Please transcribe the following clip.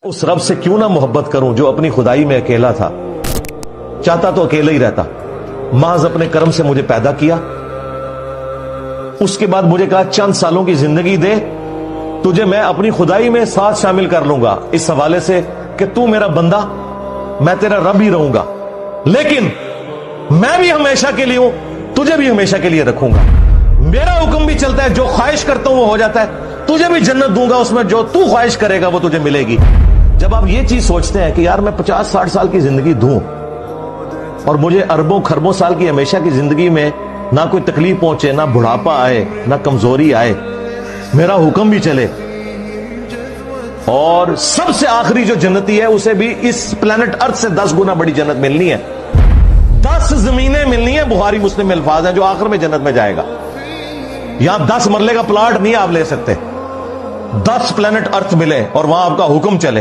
اس رب سے کیوں نہ محبت کروں جو اپنی خدائی میں اکیلا تھا، چاہتا تو اکیلا ہی رہتا، محض اپنے کرم سے مجھے پیدا کیا، اس کے بعد مجھے کہا چند سالوں کی زندگی دے، تجھے میں اپنی خدائی میں ساتھ شامل کر لوں گا، اس حوالے سے کہ تو میرا بندہ، میں تیرا رب ہی رہوں گا، لیکن میں بھی ہمیشہ کے لیے ہوں، تجھے بھی ہمیشہ کے لیے رکھوں گا، میرا حکم بھی چلتا ہے، جو خواہش کرتا ہوں وہ ہو جاتا ہے، تجھے بھی جنت دوں گا، اس میں جو تو خواہش کرے گا وہ تجھے ملے گی۔ جب آپ یہ چیز سوچتے ہیں کہ یار میں 50-60 سال کی زندگی دوں اور مجھے اربوں خربوں سال کی ہمیشہ کی زندگی میں نہ کوئی تکلیف پہنچے، نہ بڑھاپا آئے، نہ کمزوری آئے، میرا حکم بھی چلے، اور سب سے آخری جو جنتی ہے اسے بھی اس پلانٹ ارتھ سے 10 گنا بڑی جنت ملنی ہے، 10 زمینیں ملنی ہیں، بخاری مسلم میں الفاظ ہیں، جو آخر میں جنت میں جائے گا۔ یہاں 10 مرلے کا پلاٹ نہیں آپ لے سکتے، 10 پلانٹ ارتھ ملے اور وہاں آپ کا حکم چلے۔